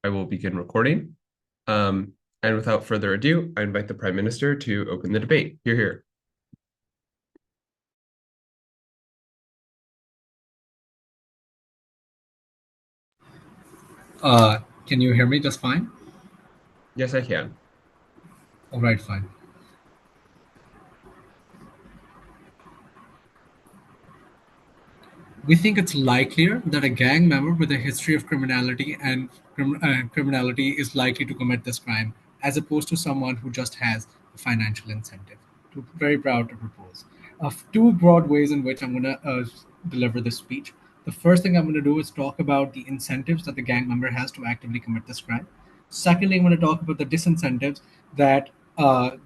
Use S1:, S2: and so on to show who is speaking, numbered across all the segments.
S1: I will begin recording. And without further ado, I invite the Prime Minister to open the debate. Hear, hear.
S2: Can you hear me just fine?
S1: Yes, I can.
S2: All right, fine. We think it's likelier that a gang member with a history of criminality and criminality is likely to commit this crime, as opposed to someone who just has a financial incentive. Very proud to propose. Two broad ways in which I'm going to deliver this speech. The first thing I'm going to do is talk about the incentives that the gang member has to actively commit this crime. Secondly, I'm going to talk about the disincentives that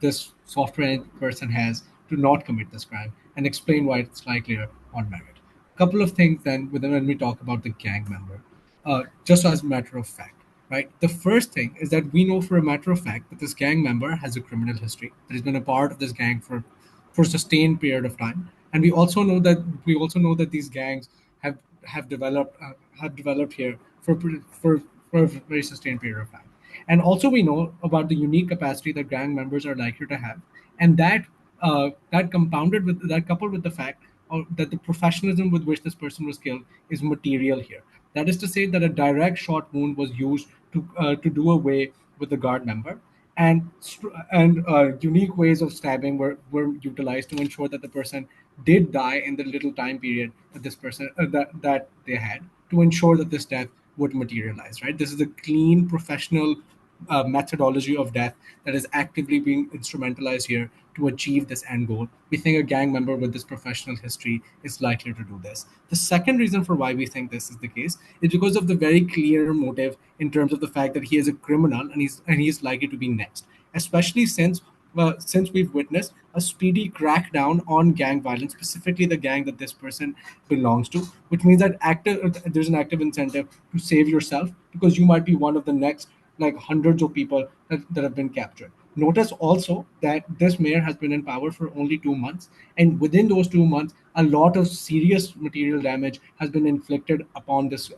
S2: this software person has to not commit this crime and explain why it's likelier on merit. Couple of things then when we talk about the gang member, just as a matter of fact, right? The first thing is that we know for a matter of fact that this gang member has a criminal history, that has been a part of this gang for a sustained period of time, and we also know that these gangs have have developed here for a very sustained period of time. And also we know about the unique capacity that gang members are likely to have, and that coupled with the fact that the professionalism with which this person was killed is material here. That is to say that a direct shot wound was used to do away with the guard member, and unique ways of stabbing were utilized to ensure that the person did die in the little time period that that they had, to ensure that this death would materialize. Right, this is a clean professional methodology of death that is actively being instrumentalized here to achieve this end goal. We think a gang member with this professional history is likely to do this. The second reason for why we think this is the case is because of the very clear motive in terms of the fact that he is a criminal and he's likely to be next, especially since we've witnessed a speedy crackdown on gang violence, specifically the gang that this person belongs to, which means that there's an active incentive to save yourself because you might be one of the next like hundreds of people that have been captured. Notice also that this mayor has been in power for only 2 months, and within those 2 months, a lot of serious material damage has been inflicted upon this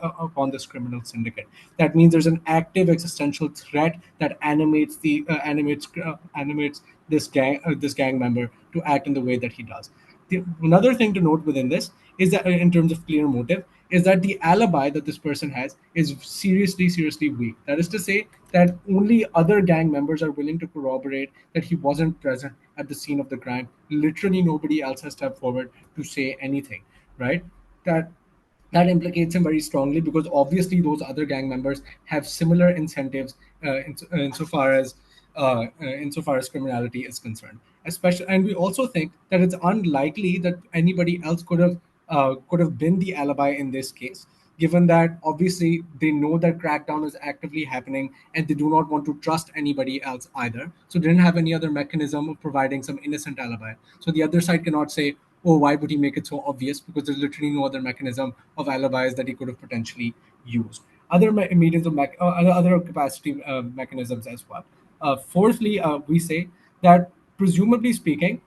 S2: criminal syndicate. That means there's an active existential threat that animates this gang member to act in the way that he does. Another thing to note within this is that, in terms of clear motive, is that the alibi that this person has is seriously weak. That is to say that only other gang members are willing to corroborate that he wasn't present at the scene of the crime. Literally nobody else has stepped forward to say anything, right? That that implicates him very strongly because obviously those other gang members have similar incentives insofar as criminality is concerned. Especially, and we also think that it's unlikely that anybody else could have been the alibi in this case, given that obviously they know that crackdown is actively happening and they do not want to trust anybody else either. So they didn't have any other mechanism of providing some innocent alibi. So the other side cannot say, oh, why would he make it so obvious? Because there's literally no other mechanism of alibis that he could have potentially used. Other capacity mechanisms as well. Fourthly, we say that presumably speaking,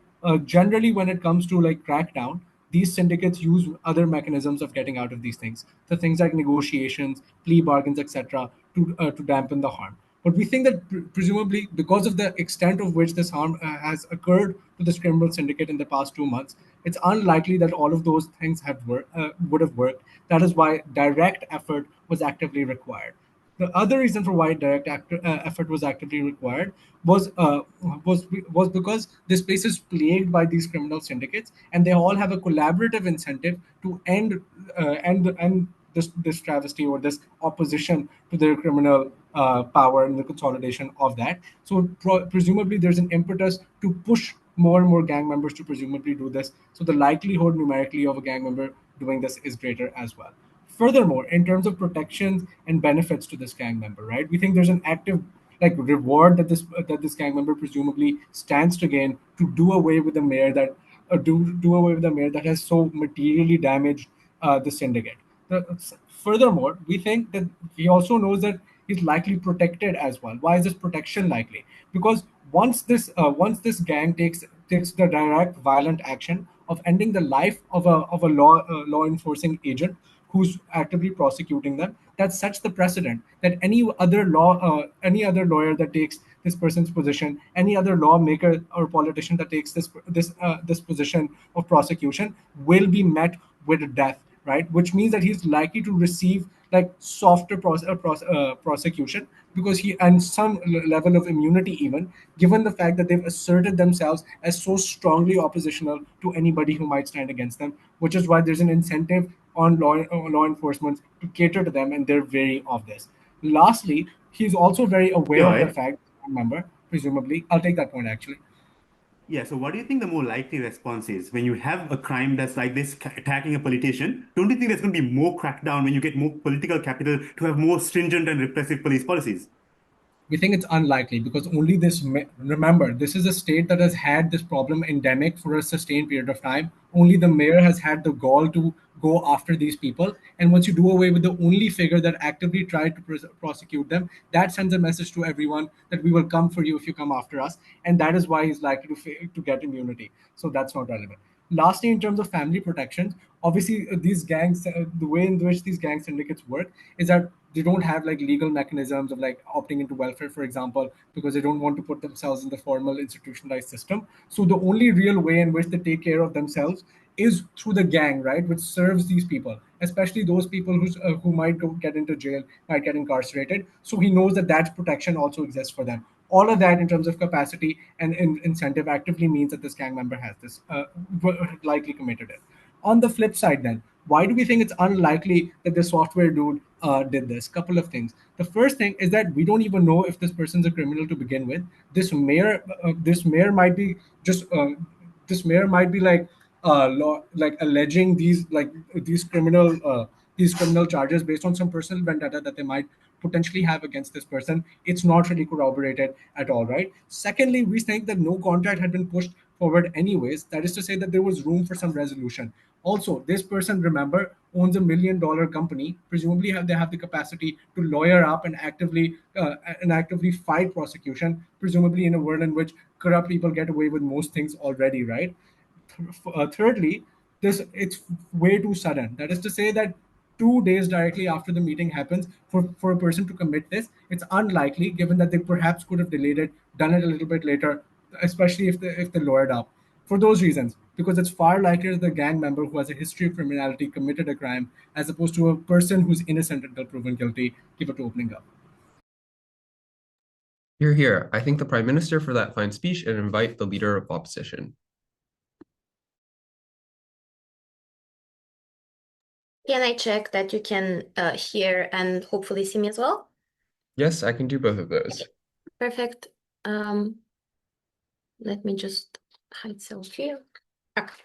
S2: generally when it comes to like crackdown, these syndicates use other mechanisms of getting out of these things. So things like negotiations, plea bargains, etc., to dampen the harm. But we think that presumably because of the extent of which this harm has occurred to this criminal syndicate in the past 2 months, it's unlikely that all of those things would have worked. That is why direct effort was actively required. The other reason for why effort was actively required was uh, was because this place is plagued by these criminal syndicates, and they all have a collaborative incentive to end this travesty or this opposition to their criminal power and the consolidation of that. So presumably there's an impetus to push more and more gang members to presumably do this. So the likelihood numerically of a gang member doing this is greater as well. Furthermore, in terms of protections and benefits to this gang member, right? We think there's an active like reward that this gang member presumably stands to gain to do away with the mayor do away with the mayor that has so materially damaged the syndicate. Furthermore, we think that he also knows that he's likely protected as well. Why is this protection likely? Because once this gang takes the direct violent action of ending the life of a law enforcing agent who's actively prosecuting them. That sets the precedent that any other lawyer that takes this person's position, any other lawmaker or politician that takes this position of prosecution will be met with death, right? Which means that he's likely to receive like softer prosecution because he and some level of immunity even, given the fact that they've asserted themselves as so strongly oppositional to anybody who might stand against them, which is why there's an incentive on law enforcement to cater to them, and they're wary of this. Lastly, he's also very aware of the
S3: Sure.
S2: fact, remember, presumably, I'll take that point actually.
S3: Yeah, so what do you think the more likely response is when you have a crime that's like this attacking a politician? Don't you think there's going to be more crackdown when you get more political capital to have more stringent and repressive police policies?
S2: We think it's unlikely because only remember, this is a state that has had this problem endemic for a sustained period of time. Only the mayor has had the gall to go after these people, and once you do away with the only figure that actively tried to prosecute them, that sends a message to everyone that we will come for you if you come after us, and that is why he's likely to get immunity. So that's not relevant. Lastly, in terms of family protections, obviously these gangs, the way in which these gang syndicates work is that they don't have like legal mechanisms of like opting into welfare, for example, because they don't want to put themselves in the formal institutionalized system. So the only real way in which they take care of themselves is through the gang, right, which serves these people, especially those people who might get into jail, might get incarcerated. So he knows that that protection also exists for them. All of that in terms of capacity and incentive actively means that this gang member has this likely committed it. On the flip side, then, why do we think it's unlikely that the software dude did this? Couple of things. The first thing is that we don't even know if this person's a criminal to begin with. This mayor might be just this mayor might be like alleging these criminal charges based on some personal vendetta that they might potentially have against this person. It's not really corroborated at all, right? Secondly, we think that no contract had been pushed forward anyways. That is to say that there was room for some resolution. Also, this person, remember, owns $1 million company. Presumably, they have the capacity to lawyer up and actively fight prosecution. Presumably, in a world in which corrupt people get away with most things already, right? Thirdly, this it's way too sudden. That is to say that 2 days directly after the meeting happens, for a person to commit this, it's unlikely, given that they perhaps could have delayed it, done it a little bit later, especially if they lawyered up. For those reasons, because it's far likelier the gang member who has a history of criminality committed a crime, as opposed to a person who's innocent until proven guilty, give it to opening up.
S1: Here, here. I thank the Prime Minister for that fine speech and invite the Leader of Opposition.
S4: Can I check that you can hear and hopefully see me as well?
S1: Yes, I can do both of those.
S4: Okay. Perfect. Let me just hide self here. Okay.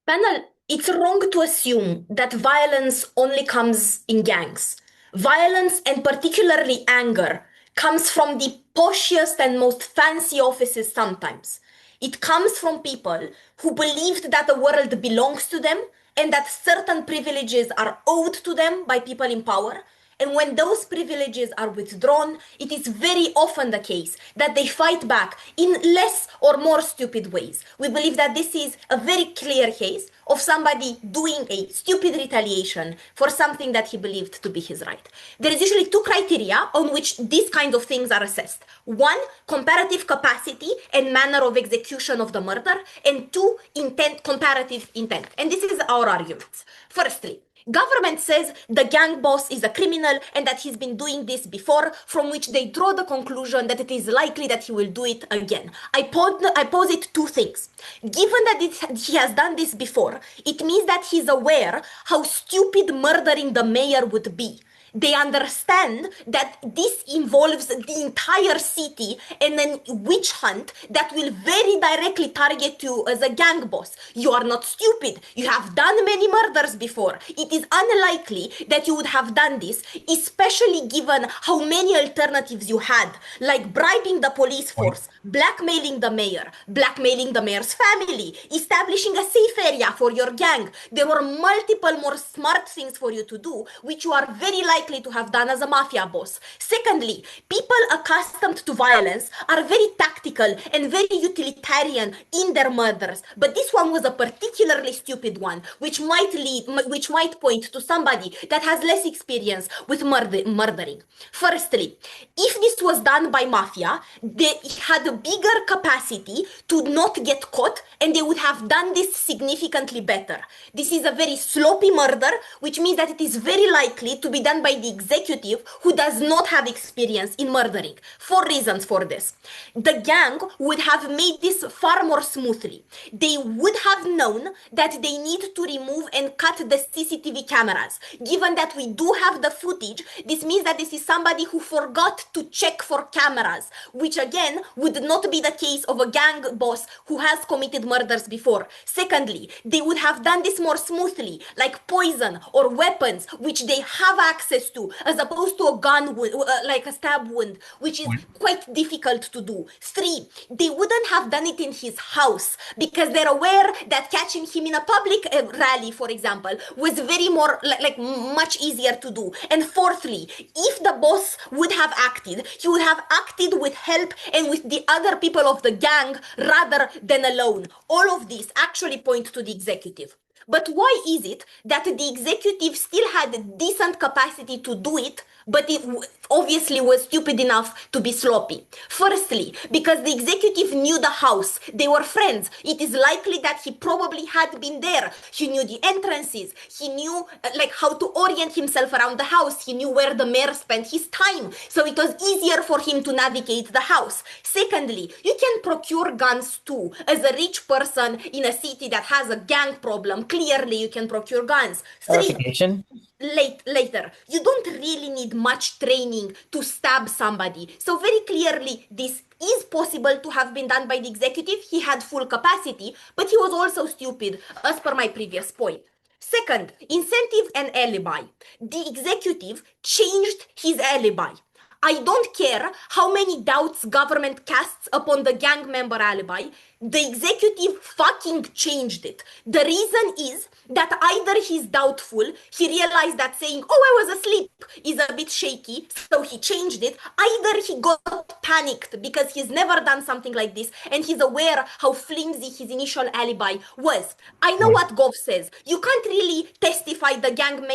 S4: Panel, it's wrong to assume that violence only comes in gangs. Violence, and particularly anger, comes from the poshiest and most fancy offices sometimes. It comes from people who believed that the world belongs to them and that certain privileges are owed to them by people in power. And when those privileges are withdrawn, it is very often the case that they fight back in less or more stupid ways. We believe that this is a very clear case of somebody doing a stupid retaliation for something that he believed to be his right. There is usually two criteria on which these kinds of things are assessed. One, comparative capacity and manner of execution of the murder, and two, comparative intent. And this is our argument. Firstly, government says the gang boss is a criminal and that he's been doing this before, from which they draw the conclusion that it is likely that he will do it again. I posit two things. Given that he has done this before, it means that he's aware how stupid murdering the mayor would be. They understand that this involves the entire city and a witch hunt that will very directly target you as a gang boss. You are not stupid. You have done many murders before. It is unlikely that you would have done this, especially given how many alternatives you had, like bribing the police force, blackmailing the mayor, blackmailing the mayor's family, establishing a safe area for your gang. There were multiple more smart things for you to do, which you are very likely likely to have done as a mafia boss. Secondly, people accustomed to violence are very tactical and very utilitarian in their murders. But this one was a particularly stupid one, which might point to somebody that has less experience with murdering. Firstly, if this was done by mafia, they had a bigger capacity to not get caught, and they would have done this significantly better. This is a very sloppy murder, which means that it is very likely to be done by the executive who does not have experience in murdering. 4 reasons for this. The gang would have made this far more smoothly. They would have known that they need to remove and cut the CCTV cameras. Given that we do have the footage, this means that this is somebody who forgot to check for cameras, which again would not be the case of a gang boss who has committed murders before. Secondly, they would have done this more smoothly, like poison or weapons, which they have access to, as opposed to a gun wound, like a stab wound, which is quite difficult to do. 3, they wouldn't have done it in his house because they're aware that catching him in a public rally, for example, was very more much easier to do. And fourthly, if the boss would have acted, he would have acted with help and with the other people of the gang rather than alone. All of these actually point to the executive. But why is it that the executive still had decent capacity to do it, but it obviously was stupid enough to be sloppy? Firstly, because the executive knew the house. They were friends. It is likely that he probably had been there. He knew the entrances. He knew how to orient himself around the house. He knew where the mayor spent his time. So it was easier for him to navigate the house. Secondly, you can procure guns too. As a rich person in a city that has a gang problem, clearly you can procure guns. 3, later, you don't really need much training to stab somebody. So very clearly, this is possible to have been done by the executive. He had full capacity, but he was also stupid, as per my previous point. Second, incentive and alibi. The executive changed his alibi. I don't care how many doubts government casts upon the gang member alibi. The executive fucking changed it. The reason is that either he's doubtful, he realized that saying, oh, I was asleep is a bit shaky, so he changed it. Either he got panicked because he's never done something like this and he's aware how flimsy his initial alibi was. I know what Gov says. You can't really testify the gang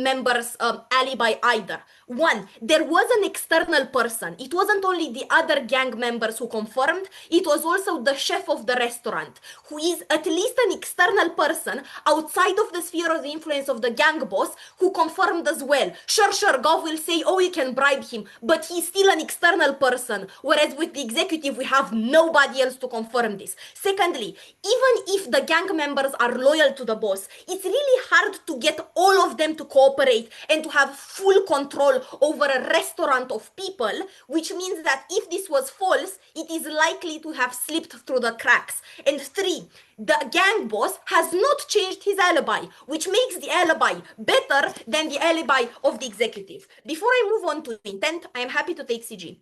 S4: member's alibi either. 1, there was an external person. It wasn't only the other gang members who confirmed, it was also the chef of the restaurant, who is at least an external person outside of the sphere of the influence of the gang boss, who confirmed as well. Sure, Gov will say, oh, you can bribe him, but he's still an external person, whereas with the executive, we have nobody else to confirm this. Secondly, even if the gang members are loyal to the boss, it's really hard to get all of them to cooperate and to have full control over a restaurant of people, which means that if this was false, it is likely to have slipped through the cracks. And 3, the gang boss has not changed his alibi, which makes the alibi better than the alibi of the executive. Before I move on to intent, I am happy to take CG.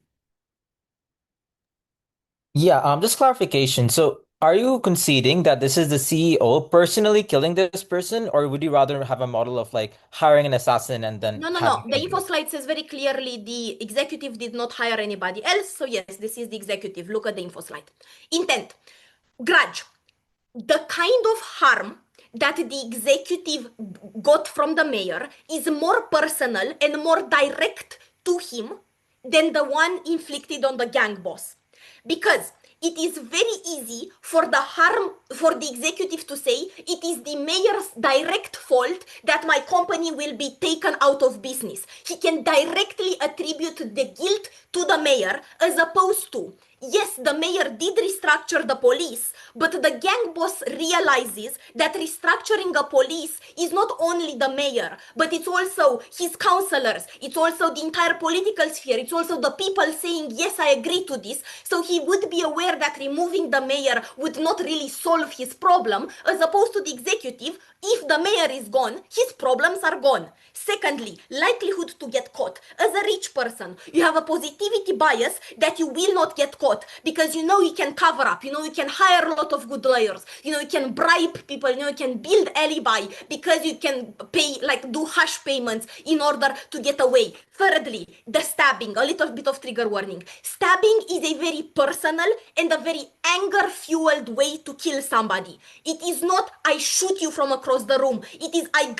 S5: Yeah, just clarification. So are you conceding that this is the CEO personally killing this person, or would you rather have a model of hiring an assassin and then
S4: No. The info slide says very clearly the executive did not hire anybody else. So yes, this is the executive. Look at the info slide. Intent. Grudge. The kind of harm that the executive got from the mayor is more personal and more direct to him than the one inflicted on the gang boss. Because it is very easy for the executive to say it is the mayor's direct fault that my company will be taken out of business. He can directly attribute the guilt to the mayor, as opposed to, yes, the mayor did restructure the police, but the gang boss realizes that restructuring a police is not only the mayor, but it's also his councillors, it's also the entire political sphere, it's also the people saying, yes, I agree to this. So he would be aware that removing the mayor would not really solve his problem, as opposed to the executive. If the mayor is gone, his problems are gone. Secondly, likelihood to get caught. As a rich person, you have a positivity bias that you will not get caught. court because you know you can cover up, you know you can hire a lot of good lawyers, you know you can bribe people, you know you can build alibi because you can pay, like do hush payments in order to get away. Thirdly, the stabbing, a little bit of trigger warning. Stabbing is a very personal and a very anger-fueled way to kill somebody. It is not I shoot you from across the room. It is I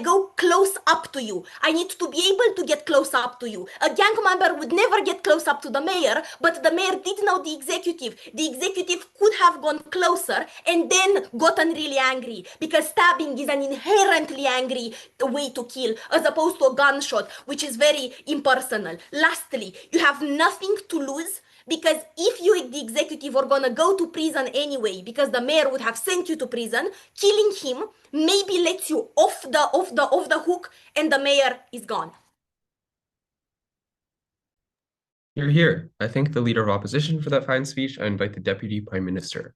S4: go close up to you. I need to be able to get close up to you. A gang member would never get close up to the mayor, but the mayor did know the executive. The executive could have gone closer and then gotten really angry because stabbing is an inherently angry way to kill as opposed to a gunshot, which is very impersonal. Lastly, you have nothing to lose because if you, the executive, are gonna go to prison anyway, because the mayor would have sent you to prison, killing him maybe lets you off the hook, and the mayor is gone.
S1: You're here. I thank the leader of opposition for that fine speech. I invite the Deputy Prime Minister.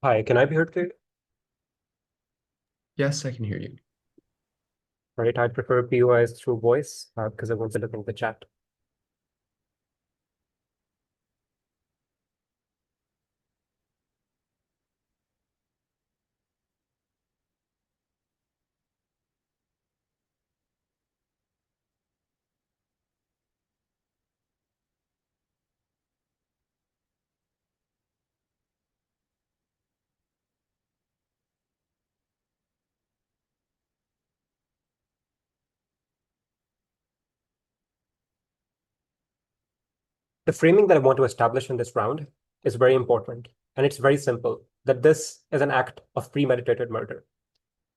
S6: Hi, can I be heard clearly?
S1: Yes, I can hear you.
S6: Right, I'd prefer POIs through voice because I won't be looking at the chat. The framing that I want to establish in this round is very important, and it's very simple, that this is an act of premeditated murder.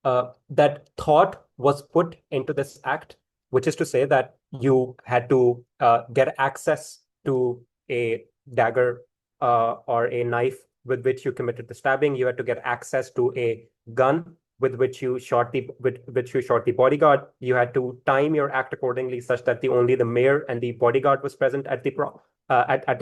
S6: That thought was put into this act, which is to say that you had to get access to a dagger or a knife with which you committed the stabbing. You had to get access to a gun with which you shot the bodyguard. You had to time your act accordingly such that only the mayor and the bodyguard was present at the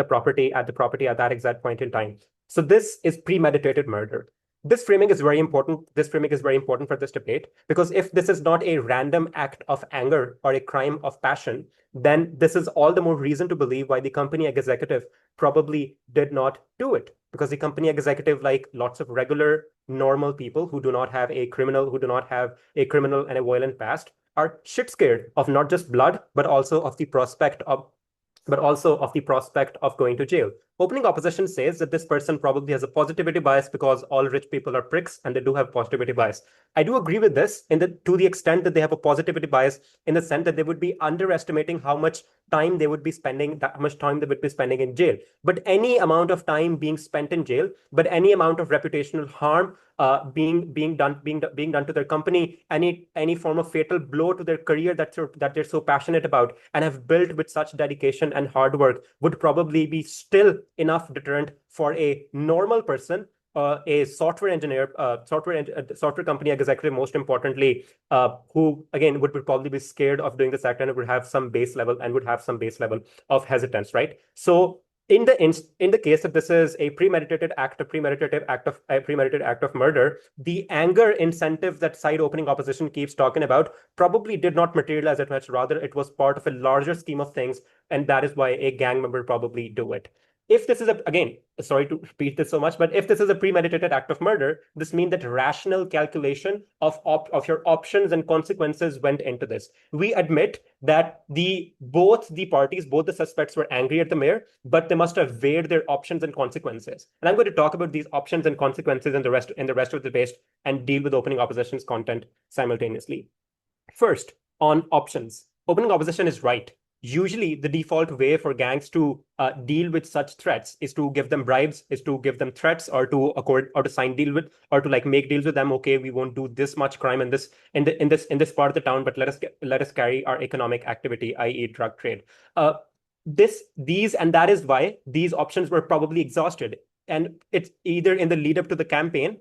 S6: property at that exact point in time. So this is premeditated murder. This framing is very important. This framing is very important for this debate because if this is not a random act of anger or a crime of passion, then this is all the more reason to believe why the company executive probably did not do it. Because the company executive, like lots of regular, normal people who do not have a criminal and a violent past, are shit scared of not just blood, but also of the prospect of going to jail. Opening opposition says that this person probably has a positivity bias because all rich people are pricks and they do have positivity bias. I do agree with this to the extent that they have a positivity bias in the sense that they would be underestimating how much time they would be spending in jail. But any amount of time being spent in jail, but any amount of reputational harm being done to their company, any form of fatal blow to their career that they're so passionate about and have built with such dedication and hard work would probably be still enough deterrent for a normal person, a software engineer, software company executive, most importantly, who again would probably be scared of doing this act and would have some base level of hesitance, right? So in the case that this is a premeditated act of murder, the anger incentive that side opening opposition keeps talking about probably did not materialize that much. Rather, it was part of a larger scheme of things, and that is why a gang member probably do it. If this is again, sorry to repeat this so much, but if this is a premeditated act of murder, this means that rational calculation of your options and consequences went into this. We admit that both the suspects were angry at the mayor, but they must have weighed their options and consequences. And I'm going to talk about these options and consequences in the rest of the debate and deal with opening opposition's content simultaneously. First, on options, opening opposition is right. Usually the default way for gangs to deal with such threats is to give them bribes, is to give them threats, or to sign deal with, or to like make deals with them. Okay, we won't do this much crime in this part of the town, but let us carry our economic activity, i.e. drug trade. And that is why these options were probably exhausted. And it's either in the lead up to the campaign,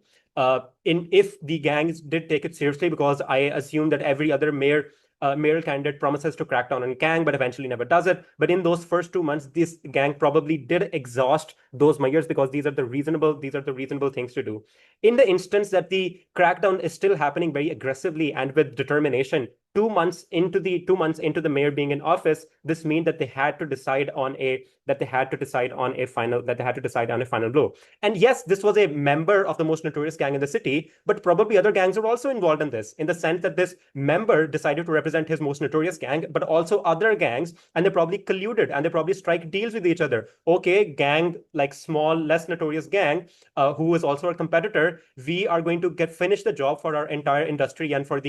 S6: if the gangs did take it seriously, because I assume that every other mayor mayoral candidate promises to crack down on gang, but eventually never does it. But in those first 2 months, this gang probably did exhaust those measures because these are the reasonable things to do. In the instance that the crackdown is still happening very aggressively and with determination, 2 months into the mayor being in office, this means that they had to decide on a final blow. And yes, this was a member of the most notorious gang in the city, but probably other gangs are also involved in this, in the sense that this member decided to represent his most notorious gang, but also other gangs, and they probably colluded and they probably strike deals with each other. Okay, gang, like small, less notorious gang, who is also a competitor, we are going to finish the job for our entire industry and for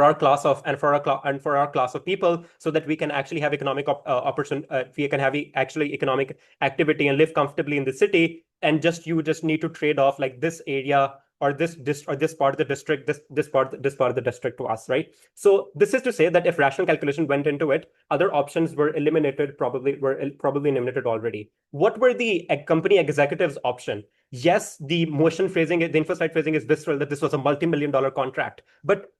S6: our class of people, so that we can actually have economic we can have actually economic activity and live comfortably in the city. And you just need to trade off like this area or this part of the district, this part of the district to us, right? So this is to say that if rational calculation went into it, other options were probably eliminated already. What were the company executives' option? Yes, the info slide phrasing is visceral, that this was a multi-million-dollar contract. But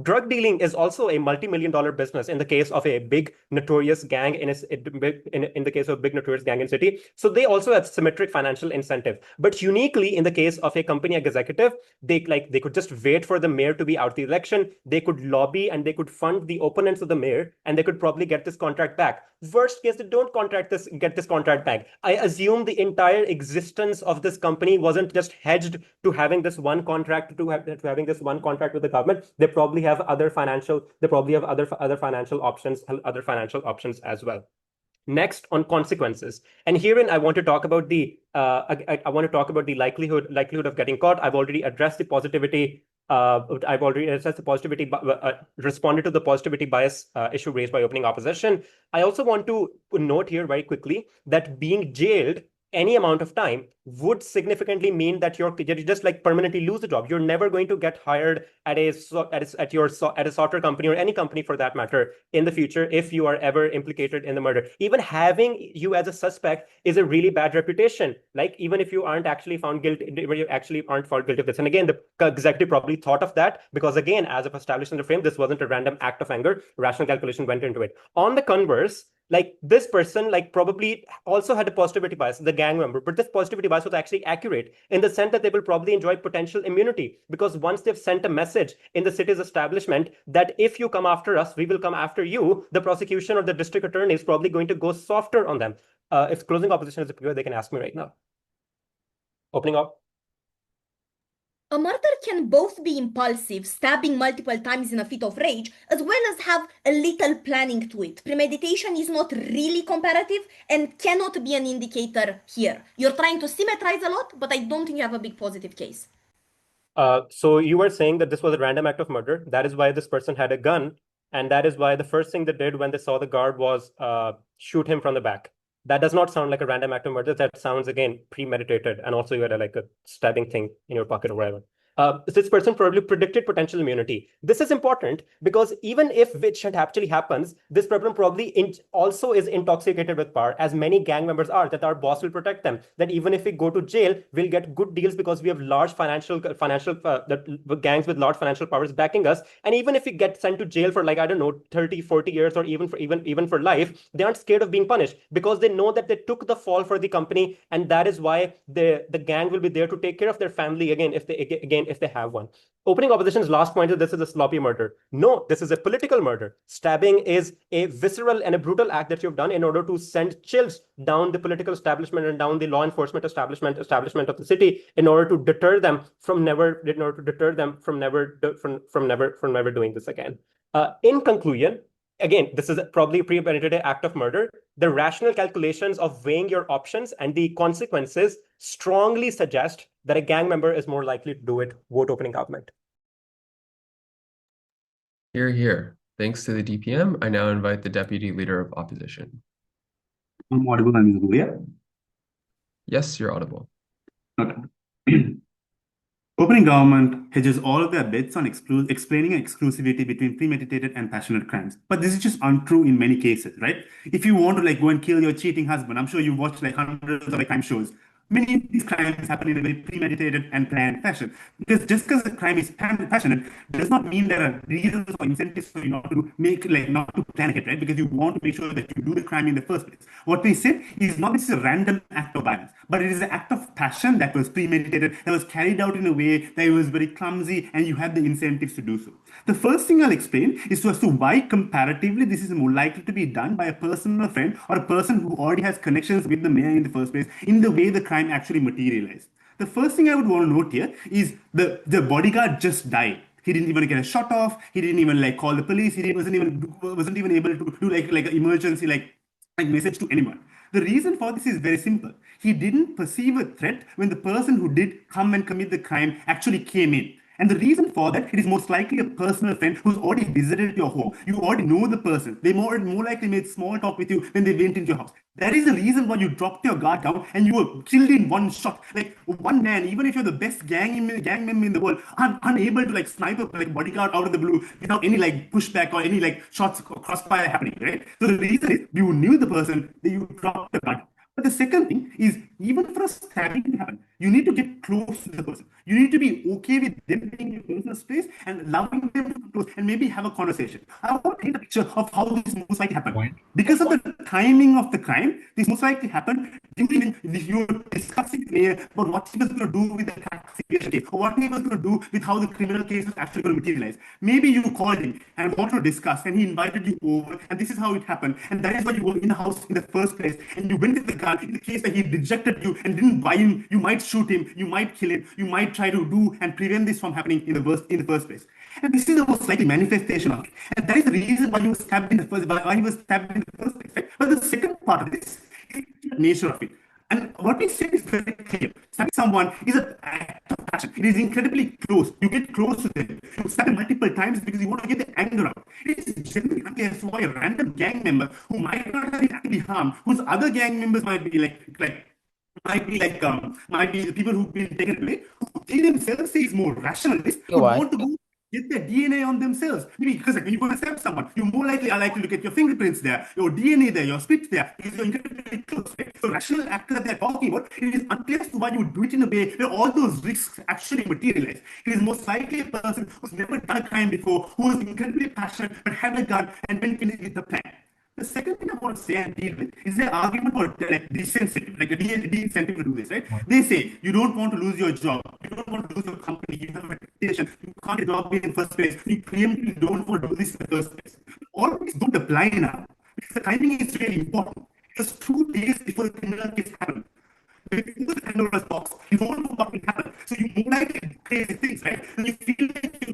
S6: drug dealing is also a multi-million-dollar business in the case of a big notorious gang in the case of a big notorious gang in city. So they also have symmetric financial incentive. But uniquely, in the case of a company executive, they could just wait for the mayor to be out the election. They could lobby and they could fund the opponents of the mayor, and they could probably get this contract back. Worst case, they don't get this contract back. I assume the entire existence of this company wasn't just hedged to having this one contract with the government. They probably have other financial options as well. Next, on consequences, and herein I want to talk about the likelihood of getting caught. I've already addressed the positivity. Responded to the positivity bias issue raised by opening opposition. I also want to note here very quickly that being jailed any amount of time would significantly mean that you just like permanently lose the job. You're never going to get hired at a software company or any company for that matter in the future if you are ever implicated in the murder. Even having you as a suspect is a really bad reputation. Like even if you aren't actually found guilty, where you actually aren't found guilty of this. And again, the executive probably thought of that because again, as of established in the frame, this wasn't a random act of anger. Rational calculation went into it. On the converse, like this person probably also had a positivity bias, the gang member, but this positivity bias was actually accurate in the sense that they will probably enjoy potential immunity, because once they've sent a message in the city's establishment that if you come after us, we will come after you, the prosecution or the district attorney is probably going to go softer on them. If closing opposition is clear, they can ask me right now. Opening up.
S4: A murder can both be impulsive, stabbing multiple times in a fit of rage, as well as have a little planning to it. Premeditation is not really comparative and cannot be an indicator here. You're trying to symmetrize a lot, but I don't think you have a big positive case.
S6: So you were saying that this was a random act of murder. That is why this person had a gun. And that is why the first thing they did when they saw the guard was shoot him from the back. That does not sound like a random act of murder. That sounds, again, premeditated. And also you had a stabbing thing in your pocket or whatever. This person probably predicted potential immunity. This is important because even if which actually happens, this person probably also is intoxicated with power, as many gang members are, that our boss will protect them. That even if we go to jail, we'll get good deals because we have large gangs with large financial powers backing us. And even if we get sent to jail for 30, 40 years or even for life, they aren't scared of being punished because they know that they took the fall for the company, and that is why the gang will be there to take care of their family if they have one. Opening opposition's last point is this is a sloppy murder. No, this is a political murder. Stabbing is a visceral and a brutal act that you've done in order to send chills down the political establishment and down the law enforcement establishment of the city in order to deter them from never doing this again. In conclusion, again, this is probably a premeditated act of murder. The rational calculations of weighing your options and the consequences strongly suggest that a gang member is more likely to do it. Vote opening government.
S1: Hear, hear. Thanks to the DPM, I now invite the Deputy Leader of Opposition.
S3: I'm audible and visible, yeah?
S1: Yes, you're audible.
S3: Okay. Opening government hedges all of their bets on explaining exclusivity between premeditated and passionate crimes. But this is just untrue in many cases, right? If you want to go and kill your cheating husband, I'm sure you watched hundreds of crime shows. many of these crimes happen in a very premeditated and planned fashion. Because just because the crime is passionate does not mean there are reasons or incentives for you not to not to plan it, right? Because you want to make sure that you do the crime in the first place. What we said is not this is a random act of violence, but it is an act of passion that was premeditated, that was carried out in a way that was very clumsy, and you had the incentives to do so. The first thing I'll explain is as to why comparatively this is more likely to be done by a personal friend or a person who already has connections with the mayor in the first place in the way the crime actually materialized. The first thing I would want to note here is the bodyguard just died. He didn't even get a shot off. He didn't even call the police. He wasn't even able to do like an emergency message to anyone. The reason for this is very simple. He didn't perceive a threat when the person who did come and commit the crime actually came in. And the reason for that, it is most likely a personal friend who's already visited your home. You already know the person. They more likely made small talk with you when they went into your house. That is the reason why you dropped your guard down and you were killed in one shot. Like one man, even if you're the best gang member in the world, unable to snipe a bodyguard out of the blue without any pushback or any shots or crossfire happening, right? So the reason is you knew the person, that you dropped the guard. But the second thing is, even for a stabbing to happen, you need to get close to the person. You need to be okay with them being in your personal space and allowing them to close and maybe have a conversation. I want to paint a picture of how this most likely happened. Because of the timing of the crime, this most likely happened during when you were discussing with the mayor about what he was going to do with the tax case, or what he was going to do with how the criminal case was actually going to materialize. Maybe you called him and wanted to discuss, and he invited you over, and this is how it happened. And that is why you were in the house in the first place, and you went with the guy. In the case that he rejected you and didn't buy in, you might shoot him, you might kill him, you might try to do and prevent this from happening in the first place. And this is the most likely manifestation of it. And that is the reason why he was stabbed in the first place. Right? But the second part of this is the nature of it. And what we say is very clear. Stabbing someone is an act of passion. It is incredibly close. You get close to them. You stab them multiple times because you want to get the anger out. It is generally unclear as to why a random gang member who might not have been actively harmed, whose other gang members might be might be the people who've been taken away, who they themselves say is more rationalist, who want to go get their DNA on themselves. Maybe because when you go to stab someone, you more likely are likely to get your fingerprints there, your DNA there, your spit there, because you're incredibly close. Right? So rational actor that they're talking about, it is unclear as to why you would do it in a way where all those risks actually materialize. It is most likely a person who's never done a crime before, who is incredibly passionate, but had a gun and went in with the plan. The second thing I want to say and deal with is their argument about disincentive, like a de-incentive to do this, right? They say you don't want to lose your job, you don't want to lose your company, you have a reputation, you can't get a job in the first place, you preemptively don't want to do this in the first place. All of these don't apply now, because the timing is really important. It was 2 days before the criminal case happened. If you put the Pandora's box, you don't know what will happen. So you more likely do crazy things, right? And you feel like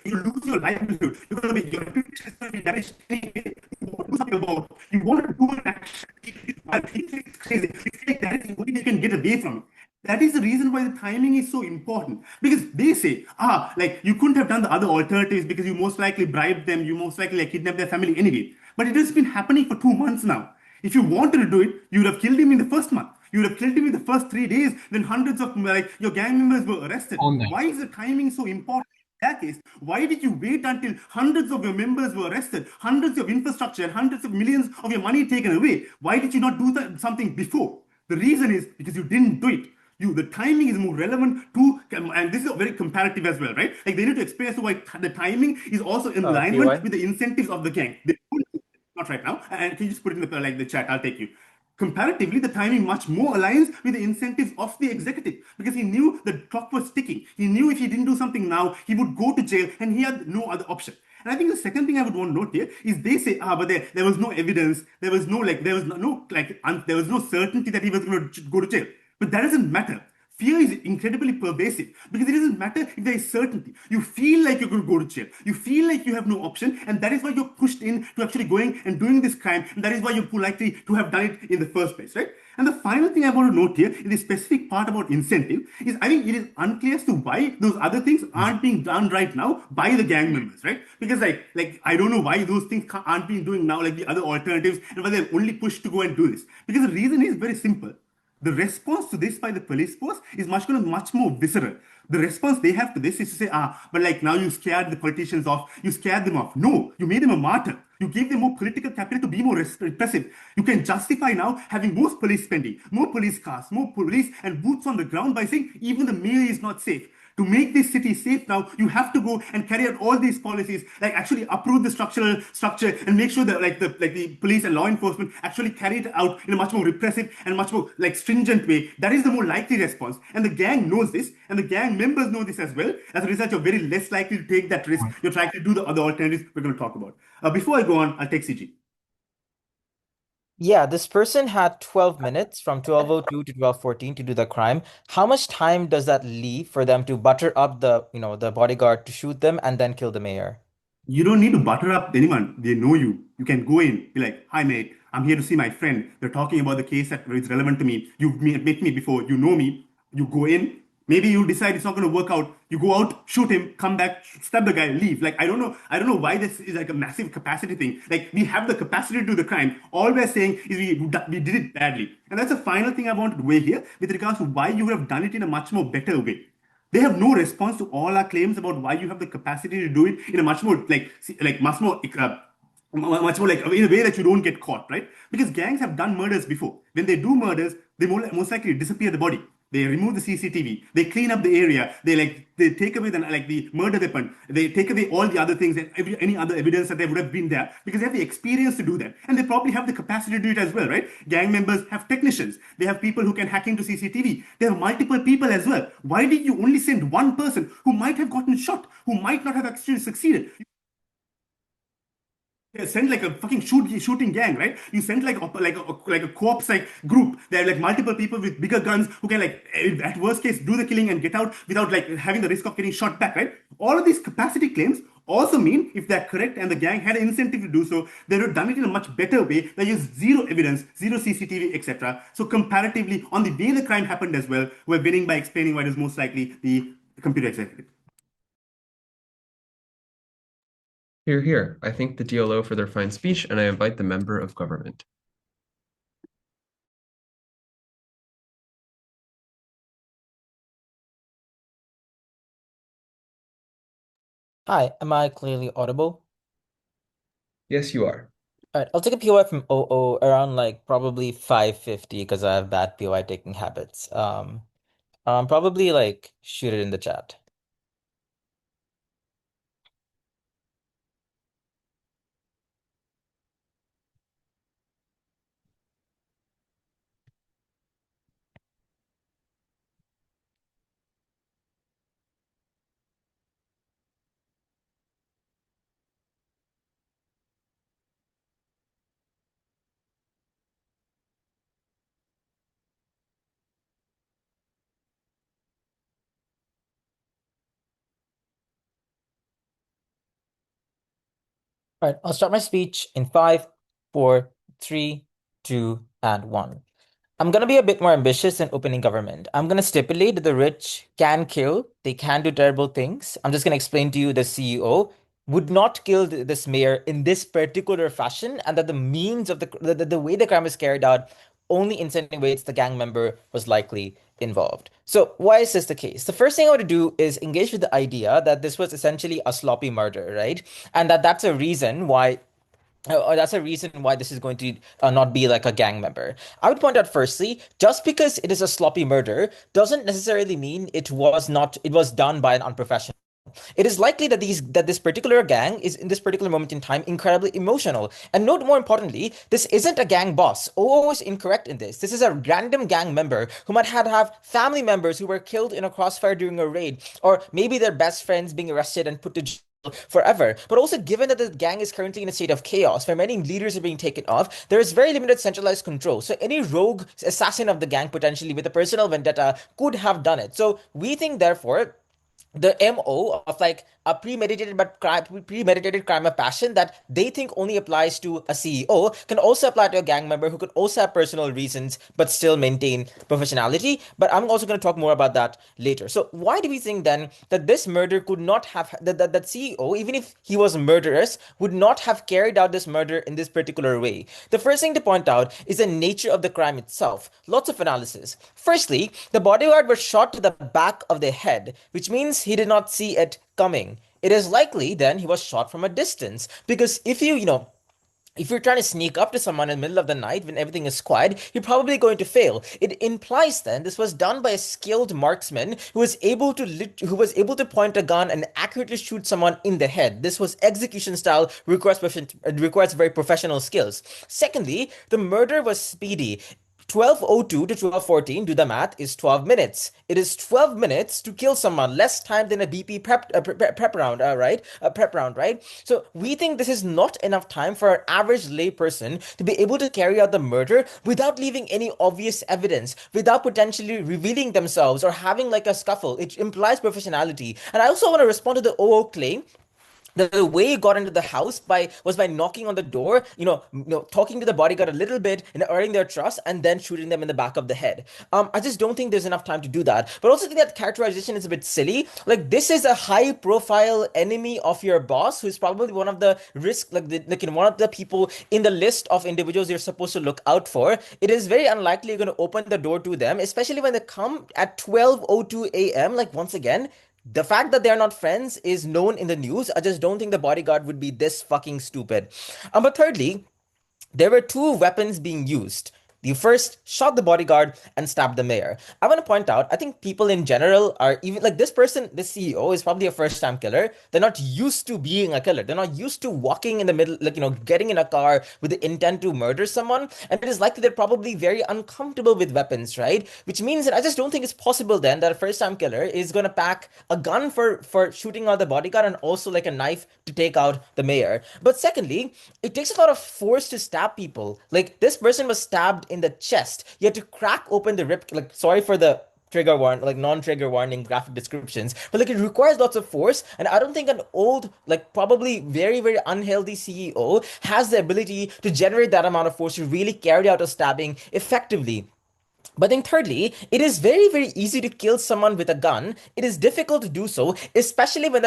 S3: you lose your livelihood. You're going to be, your reputation is going to be damaged anyway. You want to do something about it. You want to do an action. It's crazy. It's like that is what you can get away from it. That is the reason why the timing is so important. Because they say, you couldn't have done the other alternatives because you most likely bribed them, you most likely kidnapped their family anyway. But it has been happening for 2 months now. If you wanted to do it, you would have killed him in the first month. You would have killed him in the first 3 days, then hundreds of your gang members were arrested. Why is the timing so important? In that case, why did you wait until hundreds of your members were arrested, hundreds of infrastructure, and hundreds of millions of your money taken away? Why did you not do something before? The reason is because you didn't do it. The timing is more relevant to, and this is very comparative as well, right? Like they need to explain as to why the timing is also in alignment with the incentives of the gang. Not right now. And can you just put it in the chat? I'll take you. Comparatively, the timing much more aligns with the incentives of the executive because he knew the clock was ticking. He knew if he didn't do something now, he would go to jail and he had no other option. And I think the second thing I would want to note here is they say, but there was no evidence, there was no certainty that he was going to go to jail. But that doesn't matter. Fear is incredibly pervasive because it doesn't matter if there is certainty. You feel like you're going to go to jail. You feel like you have no option, and that is why you're pushed in to actually going and doing this crime, and that is why you're likely to have done it in the first place, right? And the final thing I want to note here in the specific part about incentive is I think it is unclear as to why those other things aren't being done right now by the gang members, right? Because I don't know why those things aren't being doing now, like the other alternatives, and why they're only pushed to go and do this. Because the reason is very simple. The response to this by the police force is much more visceral. The response they have to this is to say, but now you scared the politicians off, you scared them off. No, you made them a martyr. You gave them more political capital to be more repressive. You can justify now having more police spending, more police cars, more police and boots on the ground by saying even the mayor is not safe. To make this city safe now, you have to go and carry out all these policies, like actually uproot the structural structure and make sure that the police and law enforcement actually carry it out in a much more repressive and much more like stringent way. That is the more likely response. And the gang knows this, and the gang members know this as well. As a result, you're very less likely to take that risk. You're trying to do the other alternatives we're going to talk about. Before I go on, I'll take CG.
S5: Yeah, this person had 12 minutes from 12:02 to 12:14 to do the crime. How much time does that leave for them to butter up the bodyguard to shoot them and then kill the mayor?
S3: You don't need to butter up anyone. They know you. You can go in, be like, "Hi, mate. I'm here to see my friend. They're talking about the case that is relevant to me. You've met me before. You know me." You go in. Maybe you decide it's not going to work out. You go out, shoot him, come back, stab the guy, leave. Like, I don't know. I don't know why this is like a massive capacity thing. Like, we have the capacity to do the crime. All we're saying is we did it badly. And that's the final thing I want to weigh here with regards to why you would have done it in a much more better way. They have no response to all our claims about why you have the capacity to do it in a much more much more like in a way that you don't get caught, right? Because gangs have done murders before. When they do murders, they most likely disappear the body. They remove the CCTV. They clean up the area. They take away the murder weapon. They take away all the other things and any other evidence that they would have been there because they have the experience to do that, and they probably have the capacity to do it as well, right? Gang members have technicians. They have people who can hack into CCTV. They have multiple people as well. Why did you only send one person who might have gotten shot, who might not have actually succeeded? Send like a fucking shooting gang, right? You send like a co-ops like group. There are like multiple people with bigger guns who can like at worst case do the killing and get out without like having the risk of getting shot back, right? All of these capacity claims also mean if they're correct and the gang had an incentive to do so, they would have done it in a much better way. They use zero evidence, zero CCTV, etc. So comparatively, on the day the crime happened as well, we're winning by explaining why it is most likely the computer executive.
S1: Here, here. I thank the DLO for their fine speech, and I invite the member of government.
S5: Hi, am I clearly audible?
S1: Yes, you are.
S5: All right, I'll take a POI from OO around like probably 5:50 because I have bad POI taking habits. Probably like shoot it in the chat. All right, I'll start my speech in 5, 4, 3, 2, and 1. I'm going to be a bit more ambitious in opening government. I'm going to stipulate that the rich can kill, they can do terrible things. I'm just going to explain to you the CEO would not kill this mayor in this particular fashion, and that the means of the way the crime is carried out only insinuates the gang member was likely involved. So why is this the case? The first thing I want to do is engage with the idea that this was essentially a sloppy murder, right? And that's a reason why that's a reason why this is going to not be like a gang member. I would point out firstly, just because it is a sloppy murder doesn't necessarily mean it was done by an unprofessional. It is likely that this particular gang is in this particular moment in time incredibly emotional. And note more importantly, this isn't a gang boss. OO is incorrect in this. This is a random gang member who might have family members who were killed in a crossfire during a raid, or maybe their best friends being arrested and put to jail forever. But also, given that the gang is currently in a state of chaos where many leaders are being taken off, there is very limited centralized control. So any rogue assassin of the gang potentially with a personal vendetta could have done it. So we think therefore the MO of like a premeditated crime of passion that they think only applies to a CEO can also apply to a gang member who could also have personal reasons but still maintain professionality. But I'm also going to talk more about that later. So why do we think then that this murder could not have that CEO, even if he was murderous, would not have carried out this murder in this particular way? The first thing to point out is the nature of the crime itself. Lots of analysis. Firstly, the bodyguard was shot to the back of the head, which means he did not see it coming. It is likely then he was shot from a distance, because if you If you're trying to sneak up to someone in the middle of the night when everything is quiet, you're probably going to fail. It implies then this was done by a skilled marksman who was able to point a gun and accurately shoot someone in the head. This was execution style, requires very professional skills. Secondly, the murder was speedy. 12:02 to 12:14, do the math, is 12 minutes. It is 12 minutes to kill someone, less time than a BP prep round, right? A prep round, right? So we think this is not enough time for an average lay person to be able to carry out the murder without leaving any obvious evidence, without potentially revealing themselves or having like a scuffle. It implies professionality. And I also want to respond to the OO claim. The way he got into the house was by knocking on the door, talking to the bodyguard a little bit and earning their trust, and then shooting them in the back of the head. I just don't think there's enough time to do that. But also think that characterization is a bit silly. Like, this is a high-profile enemy of your boss, who's probably one of the one of the people in the list of individuals you're supposed to look out for. It is very unlikely you're going to open the door to them, especially when they come at 12:02 a.m. Like, once again, the fact that they're not friends is known in the news. I just don't think the bodyguard would be this fucking stupid. But thirdly, there were two weapons being used. You first shot the bodyguard and stabbed the mayor. I want to point out, I think people in general are even like this person, this CEO is probably a first-time killer. They're not used to being a killer. They're not used to walking in the middle, getting in a car with the intent to murder someone. And it is likely they're probably very uncomfortable with weapons, right? Which means that I just don't think it's possible then that a first-time killer is going to pack a gun for shooting out the bodyguard and also like a knife to take out the mayor. But secondly, it takes a lot of force to stab people. Like, this person was stabbed in the chest. You had to crack open the rib. Like, sorry for the trigger warning, like non-trigger warning graphic descriptions, but like it requires lots of force, and I don't think an old, like probably very, very unhealthy CEO has the ability to generate that amount of force to really carry out a stabbing effectively. But then thirdly, it is very, very easy to kill someone with a gun. It is difficult to do so, especially when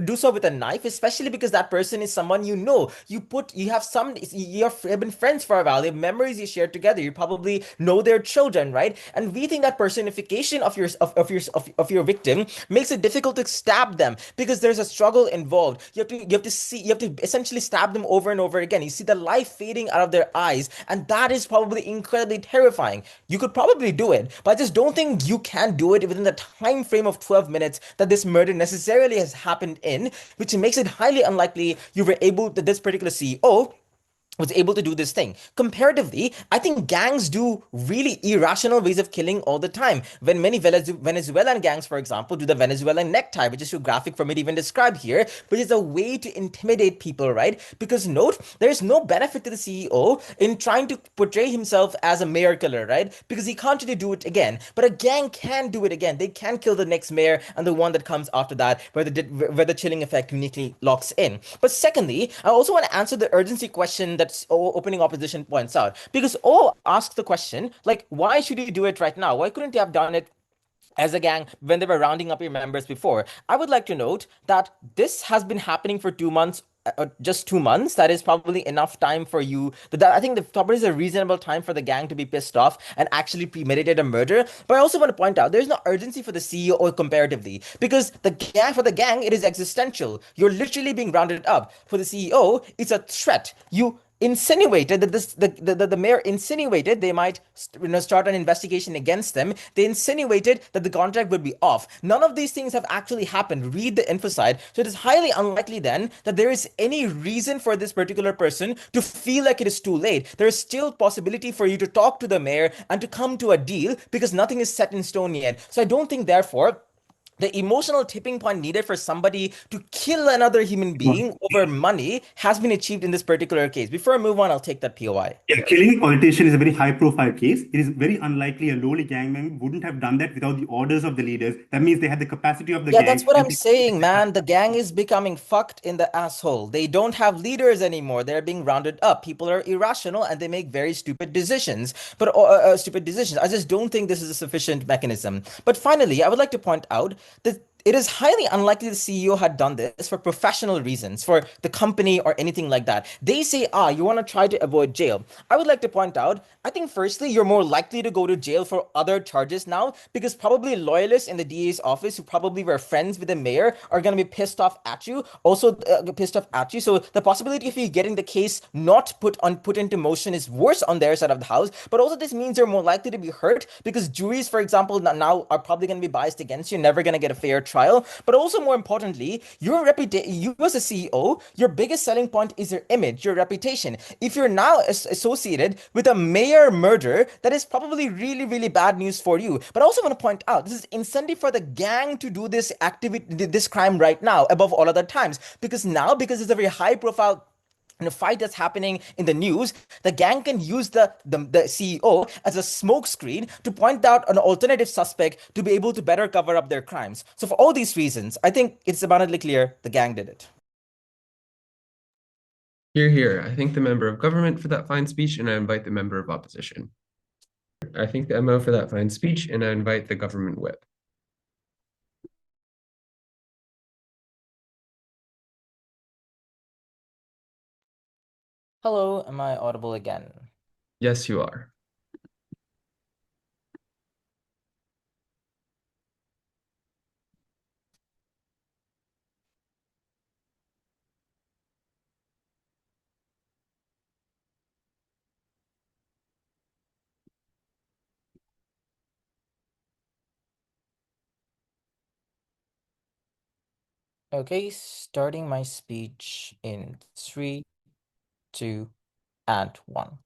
S5: do so with a knife, especially because that person is someone you know. You've been friends for a while. You have memories you shared together. You probably know their children, right? And we think that personification of your victim makes it difficult to stab them because there's a struggle involved. You have to essentially stab them over and over again. You see the life fading out of their eyes, and that is probably incredibly terrifying. You could probably do it, but I just don't think you can do it within the time frame of 12 minutes that this murder necessarily has happened in, which makes it highly unlikely that this particular CEO was able to do this thing. Comparatively, I think gangs do really irrational ways of killing all the time. When many Venezuelan gangs, for example, do the Venezuelan necktie, which is too graphic for me to even describe here, but it's a way to intimidate people, right? Because note, there's no benefit to the CEO in trying to portray himself as a mayor killer, right? Because he can't really do it again. But a gang can do it again. They can kill the next mayor and the one that comes after that, where the chilling effect uniquely locks in. But secondly, I also want to answer the urgency question that opening opposition points out, because O asks the question, like, why should you do it right now? Why couldn't you have done it as a gang when they were rounding up your members before? I would like to note that this has been happening for 2 months. Just 2 months. That is probably enough time for you. I think that probably is a reasonable time for the gang to be pissed off and actually premeditate a murder. But I also want to point out there's no urgency for the CEO comparatively, because for the gang it is existential. You're literally being rounded up. For the CEO, it's a threat. You insinuated that the mayor insinuated they might start an investigation against them. They insinuated that the contract would be off. None of these things have actually happened. Read the info side. So it is highly unlikely then that there is any reason for this particular person to feel like it is too late. There is still possibility for you to talk to the mayor and to come to a deal, because nothing is set in stone yet. So I don't think, therefore, the emotional tipping point needed for somebody to kill another human being over money has been achieved in this particular case. Before I move on, I'll take that POI.
S3: Yeah, killing a politician is a very high-profile case. It is very unlikely a lowly gang member wouldn't have done that without the orders of the leaders. That means they had the capacity of the gang.
S5: Yeah, that's what I'm saying, man. The gang is becoming fucked in the asshole. They don't have leaders anymore. They're being rounded up. People are irrational and they make very stupid decisions. I just don't think this is a sufficient mechanism. But finally, I would like to point out that it is highly unlikely the CEO had done this for professional reasons, for the company or anything like that. They say, you want to try to avoid jail. I would like to point out, I think firstly, you're more likely to go to jail for other charges now because probably loyalists in the DA's office who probably were friends with the mayor are going to be pissed off at you, also pissed off at you. So the possibility of you getting the case not put into motion is worse on their side of the house. But also this means you're more likely to be hurt because juries, for example, now are probably going to be biased against you, never going to get a fair trial. But also more importantly, your reputation, you as a CEO, your biggest selling point is your image, your reputation. If you're now associated with a mayor murder, that is probably really, really bad news for you. But I also want to point out, this is incentive for the gang to do this activity, this crime right now, above all other times. Because it's a very high profile in a fight that's happening in the news, the gang can use the CEO as a smokescreen to point out an alternative suspect to be able to better cover up their crimes. So for all these reasons, I think it's abundantly clear the gang did it.
S1: Here, here. I thank the member of government for that fine speech, and I invite the member of opposition. I thank the MO for that fine speech, and I invite the government whip.
S5: Hello, am I audible again?
S1: Yes, you are.
S5: Okay, starting my speech in 3, 2, and 1.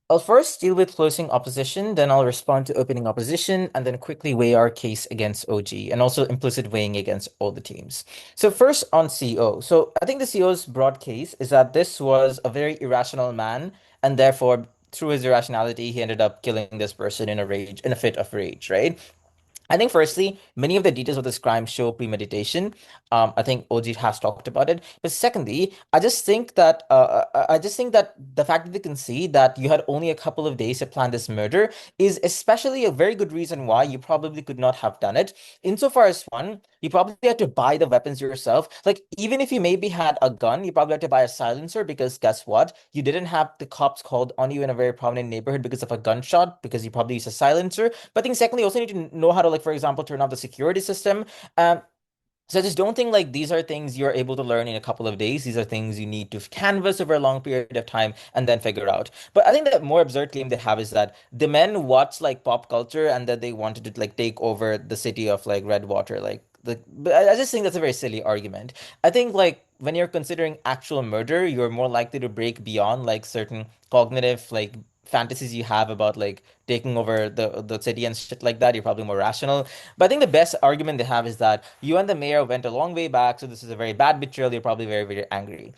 S5: I'll first deal with closing opposition, then I'll respond to opening opposition, and then quickly weigh our case against OG, and also implicit weighing against all the teams. So first on CEO. So I think the CEO's broad case is that this was a very irrational man, and therefore, through his irrationality, he ended up killing this person in a fit of rage, right? I think firstly, many of the details of this crime show premeditation. I think OG has talked about it. But secondly, I just think that the fact that they can see that you had only a couple of days to plan this murder is especially a very good reason why you probably could not have done it. Insofar as one, you probably had to buy the weapons yourself. Like even if you maybe had a gun, you probably had to buy a silencer because guess what? You didn't have the cops called on you in a very prominent neighborhood because of a gunshot because you probably used a silencer. But I think secondly, you also need to know how to, like, for example, turn off the security system. So I just don't think like these are things you're able to learn in a couple of days. These are things you need to canvas over a long period of time and then figure out. But I think that more absurd claim they have is that the men watch like pop culture and that they wanted to like take over the city of like Redwater. But I just think that's a very silly argument. I think like when you're considering actual murder, you're more likely to break beyond like certain cognitive like fantasies you have about like taking over the city and shit like that. You're probably more rational. But I think the best argument they have is that you and the mayor went a long way back, so this is a very bad betrayal. You're probably very, very angry.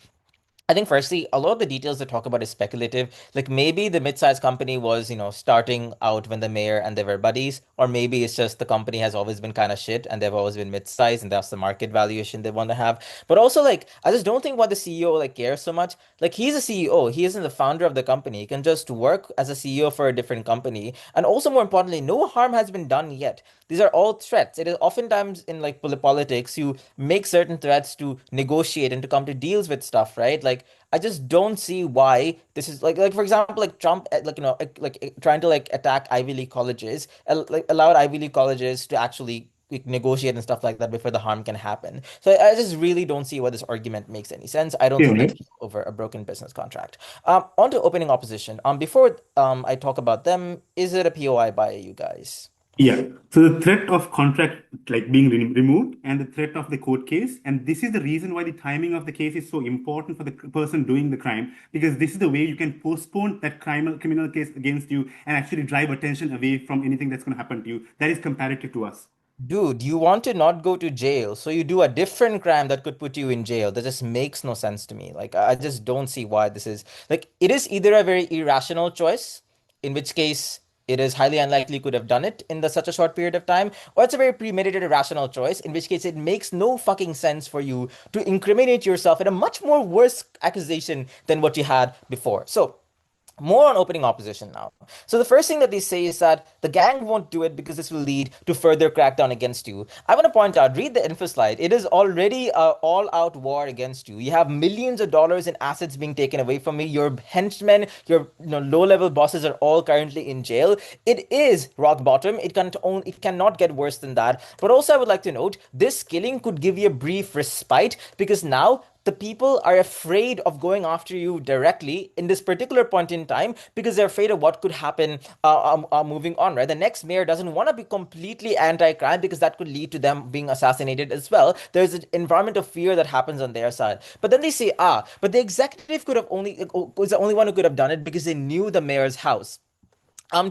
S5: I think firstly, a lot of the details they talk about is speculative. Like maybe the mid-sized company was, starting out when the mayor and they were buddies, or maybe it's just the company has always been kind of shit and they've always been mid-sized and that's the market valuation they want to have. But also like I just don't think why the CEO like cares so much. Like he's a CEO, he isn't the founder of the company. He can just work as a CEO for a different company. And also more importantly, no harm has been done yet. These are all threats. It is oftentimes in like politics, you make certain threats to negotiate and to come to deals with stuff, right? Like I just don't see why this is like for example like Trump trying to like attack Ivy League colleges like allowed Ivy League colleges to actually like, negotiate and stuff like that before the harm can happen. So I just really don't see why this argument makes any sense. I don't
S3: Yeah,
S5: think they
S3: right.
S5: kill over a broken business contract. On to opening opposition. Before I talk about them, is it a POI by you guys?
S3: Yeah. So the threat of contract like being removed and the threat of the court case, and this is the reason why the timing of the case is so important for the person doing the crime, because this is the way you can postpone that criminal case against you and actually drive attention away from anything that's going to happen to you. That is comparative to us.
S5: Dude, you want to not go to jail, so you do a different crime that could put you in jail. That just makes no sense to me. Like, I just don't see why this is like it is either a very irrational choice, in which case it is highly unlikely you could have done it in such a short period of time, or it's a very premeditated, irrational choice, in which case it makes no fucking sense for you to incriminate yourself in a much more worse accusation than what you had before. So More on opening opposition now. So the first thing that they say is that the gang won't do it because this will lead to further crackdown against you. I want to point out, read the info slide. It is already an all-out war against you. You have millions of dollars in assets being taken away from me. Your henchmen, your low-level bosses are all currently in jail. It is rock bottom. It cannot get worse than that. But also, I would like to note, this killing could give you a brief respite because now the people are afraid of going after you directly in this particular point in time because they're afraid of what could happen moving on, right? The next mayor doesn't want to be completely anti-crime because that could lead to them being assassinated as well. There's an environment of fear that happens on their side. But then they say, but the executive was the only one who could have done it because they knew the mayor's house.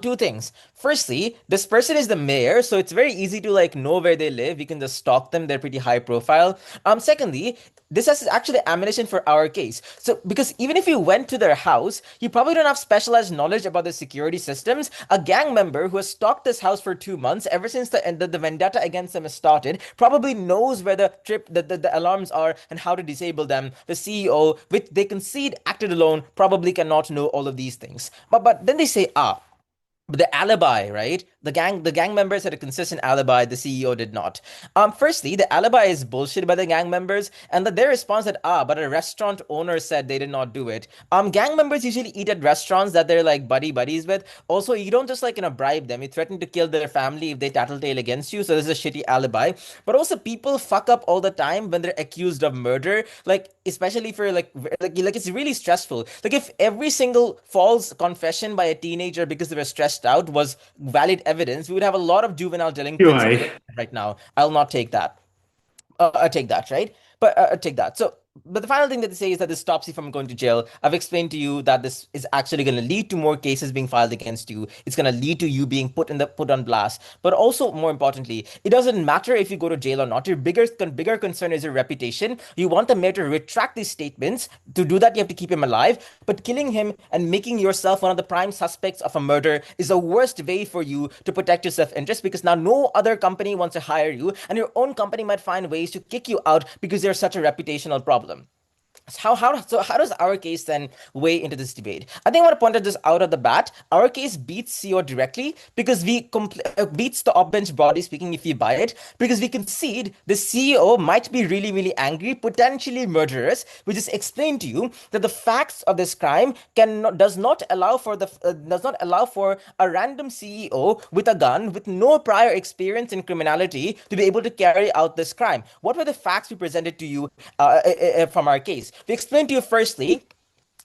S5: Two things. Firstly, this person is the mayor, so it's very easy to know where they live. You can just stalk them. They're pretty high profile. Secondly, this is actually ammunition for our case. So because even if you went to their house, you probably don't have specialized knowledge about the security systems. A gang member who has stalked this house for 2 months, ever since the vendetta against them has started, probably knows where the alarms are and how to disable them. The CEO, which they concede acted alone, probably cannot know all of these things. But then they say, but the alibi, right? The gang members had a consistent alibi. The CEO did not. Firstly, the alibi is bullshit by the gang members, and that their response that but a restaurant owner said they did not do it. Gang members usually eat at restaurants that they're buddies with. Also, you don't just bribe them. You threaten to kill their family if they tattletale against you. So this is a shitty alibi. But also, people fuck up all the time when they're accused of murder. Especially for it's really stressful. If every single false confession by a teenager because they were stressed out was valid evidence, we would have a lot of juvenile delinquents right now. I'll not take that. I take that, right? But take that. But the final thing that they say is that this stops you from going to jail. I've explained to you that this is actually going to lead to more cases being filed against you. It's going to lead to you being put on blast. But also, more importantly, it doesn't matter if you go to jail or not. Your bigger concern is your reputation. You want the mayor to retract these statements. To do that, you have to keep him alive. But killing him and making yourself one of the prime suspects of a murder is the worst way for you to protect your self-interest because now no other company wants to hire you, and your own company might find ways to kick you out because there's such a reputational problem. So how does our case then weigh into this debate? I think I want to point out this out of the bat. Our case beats CEO directly because beats the off-bench body speaking if you buy it, because we concede the CEO might be really, really angry, potentially murderous, which is explained to you that the facts of this crime does not allow for a random CEO with a gun with no prior experience in criminality to be able to carry out this crime. What were the facts we presented to you from our case? We explained to you firstly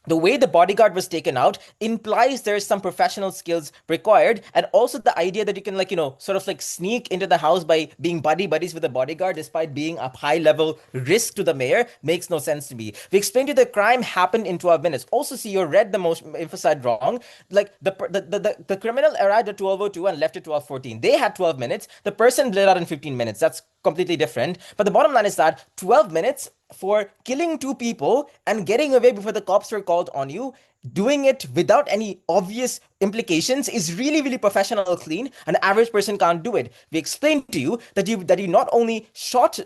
S5: the way the bodyguard was taken out implies there's some professional skills required, and also the idea that you can sneak into the house by being buddies with the bodyguard despite being a high level risk to the mayor makes no sense to me. We explained to you the crime happened in 12 minutes. Also, see, you read the most emphasized wrong. The criminal arrived at 12:02 and left at 12:14. They had 12 minutes. The person bled out in 15 minutes. That's completely different. But the bottom line is that 12 minutes for killing two people and getting away before the cops were called on you, doing it without any obvious implications, is really, really professional, clean. An average person can't do it. We explained to you that you not only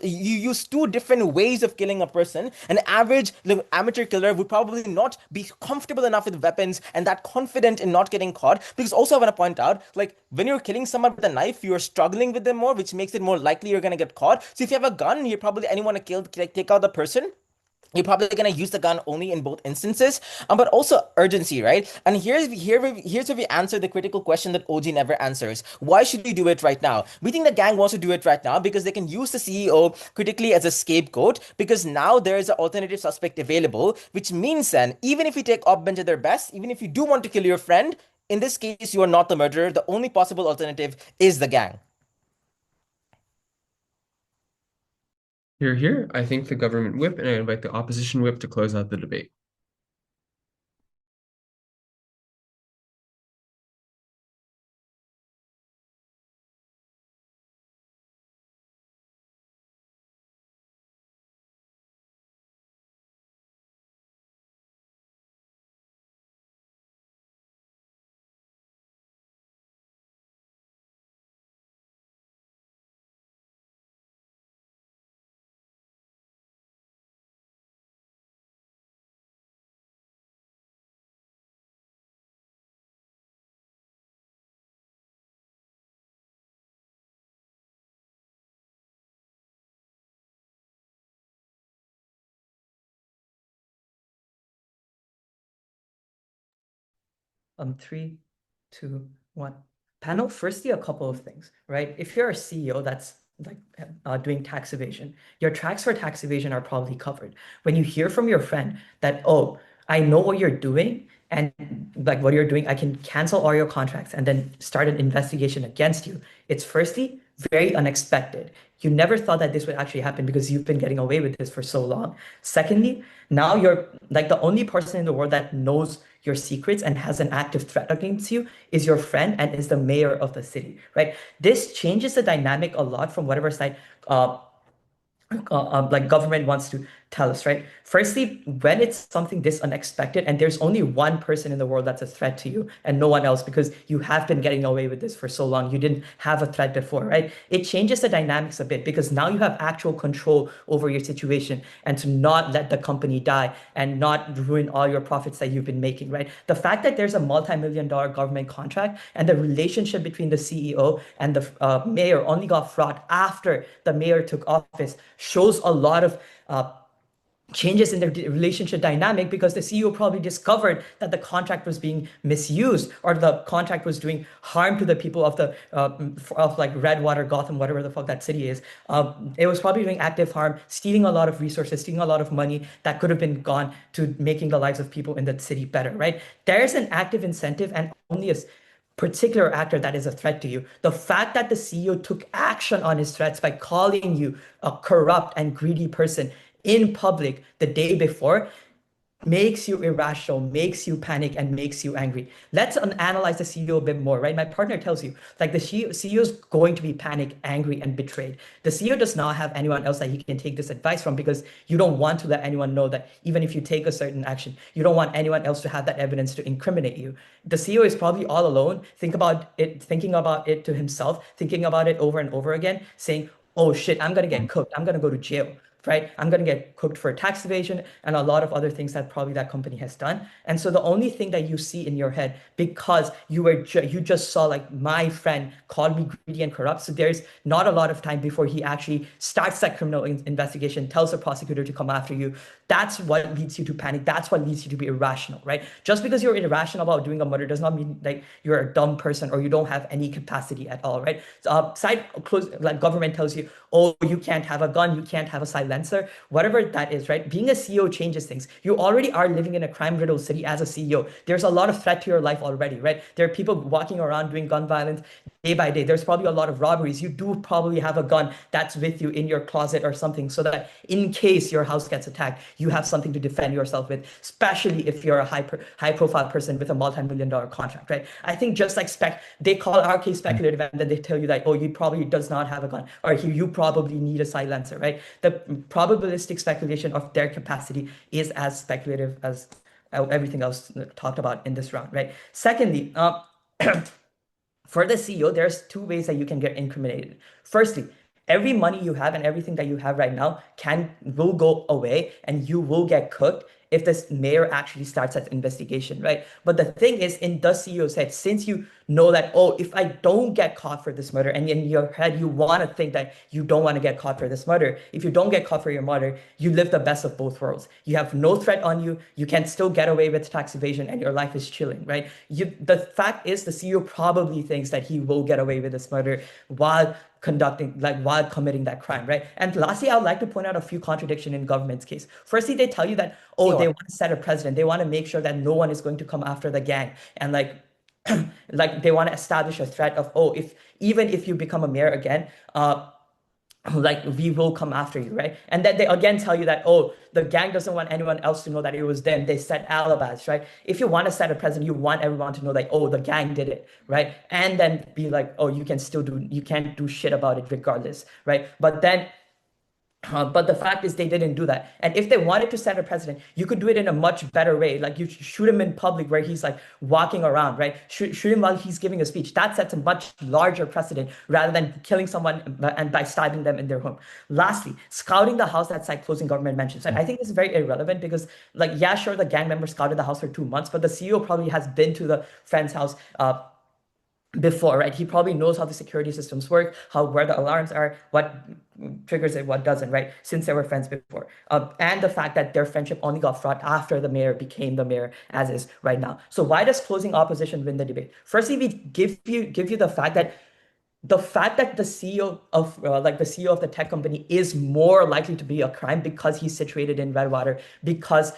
S5: you use two different ways of killing a person. An average amateur killer would probably not be comfortable enough with weapons and that confident in not getting caught. Because also I want to point out, when you're killing someone with a knife, you're struggling with them more, which makes it more likely you're going to get caught. So if you have a gun, you're probably anyone to take out the person. You're probably going to use the gun only in both instances, but also urgency, right? And here's where we answer the critical question that OG never answers. Why should we do it right now? We think the gang wants to do it right now because they can use the CEO critically as a scapegoat, because now there is an alternative suspect available, which means then, even if you take off-bench at their best, even if you do want to kill your friend, in this case, you are not the murderer. The only possible alternative is the gang.
S1: Here. I thank the government whip, and I invite the opposition whip to close out the debate.
S7: 3, 2, 1. Panel, firstly, a couple of things, right? If you're a CEO that's like doing tax evasion, your tracks for tax evasion are probably covered. When you hear from your friend that, oh, I know what you're doing, and like what you're doing, I can cancel all your contracts and then start an investigation against you. It's firstly very unexpected. You never thought that this would actually happen because you've been getting away with this for so long. Secondly, now you're like the only person in the world that knows your secrets and has an active threat against you is your friend and is the mayor of the city, right? This changes the dynamic a lot from whatever side like government wants to tell us, right? Firstly, when it's something this unexpected and there's only one person in the world that's a threat to you and no one else because you have been getting away with this for so long, you didn't have a threat before, right? It changes the dynamics a bit because now you have actual control over your situation and to not let the company die and not ruin all your profits that you've been making, right? The fact that there's a multi-million-dollar government contract and the relationship between the CEO and the mayor only got fraught after the mayor took office shows a lot of changes in their relationship dynamic because the CEO probably discovered that the contract was being misused or the contract was doing harm to the people of the of like Redwater, Gotham, whatever the fuck that city is. It was probably doing active harm, stealing a lot of resources, stealing a lot of money that could have been gone to making the lives of people in the city better, right? There's an active incentive and only a particular actor that is a threat to you. The fact that the CEO took action on his threats by calling you a corrupt and greedy person in public the day before makes you irrational, makes you panic, and makes you angry. Let's analyze the CEO a bit more, right? My partner tells you, like the CEO is going to be panicked, angry, and betrayed. The CEO does not have anyone else that he can take this advice from because you don't want to let anyone know that even if you take a certain action, you don't want anyone else to have that evidence to incriminate you. The CEO is probably all alone, thinking about it to himself, thinking about it over and over again, saying, oh shit, I'm gonna get cooked, I'm gonna go to jail, right? I'm going to get cooked for tax evasion and a lot of other things that probably that company has done. And so the only thing that you see in your head, because you just saw like my friend called me greedy and corrupt. So there's not a lot of time before he actually starts that criminal investigation, tells the prosecutor to come after you. That's what leads you to panic. That's what leads you to be irrational, right? Just because you're irrational about doing a murder does not mean like you're a dumb person or you don't have any capacity at all, right? So, like government tells you, oh, you can't have a gun, you can't have a silencer, whatever that is, right? Being a CEO changes things. You already are living in a crime-riddled city as a CEO. There's a lot of threat to your life already, right? There are people walking around doing gun violence day by day. There's probably a lot of robberies. You do probably have a gun that's with you in your closet or something so that in case your house gets attacked, you have something to defend yourself with, especially if you're a high-profile person with a multi-million-dollar contract, right? I think just like they call our case speculative and then they tell you that, oh, you probably does not have a gun or you probably need a silencer, right? The probabilistic speculation of their capacity is as speculative as everything else talked about in this round, right? Secondly, for the CEO, there's two ways that you can get incriminated. Firstly, every money you have and everything that you have right now will go away and you will get cooked if this mayor actually starts that investigation, right? But the thing is, in the CEO's head, since you know that, oh, if I don't get caught for this murder, and in your head, you want to think that you don't want to get caught for this murder. If you don't get caught for your murder, you live the best of both worlds. You have no threat on you. You can still get away with tax evasion and your life is chilling, right? The fact is the CEO probably thinks that he will get away with this murder while committing that crime, right? And lastly, I would like to point out a few contradictions in government's case. Firstly, they tell you that, oh, they want to set a precedent. They want to make sure that no one is going to come after the gang. And like they want to establish a threat of, oh, even if you become a mayor again, like we will come after you, right? And then they again tell you that, oh, the gang doesn't want anyone else to know that it was them. They set alibis, right? If you want to set a precedent, you want everyone to know that, oh, the gang did it, right? And then be like, oh, you can't do shit about it regardless, right? But the fact is they didn't do that. And if they wanted to set a precedent, you could do it in a much better way. Like you shoot him in public where he's like walking around, right? Shoot him while he's giving a speech. That sets a much larger precedent rather than killing someone and by stabbing them in their home. Lastly, scouting the house that site closing government mentions. And I think this is very irrelevant because like, yeah, sure, the gang member scouted the house for 2 months, but the CEO probably has been to the friend's house before, right? He probably knows how the security systems work, where the alarms are, what triggers it, what doesn't, right? Since they were friends before, and the fact that their friendship only got fraught after the mayor became the mayor, as is right now. So why does closing opposition win the debate? Firstly, we give you the fact that the CEO of the CEO of the tech company is more likely to be a crime because he's situated in Redwater, because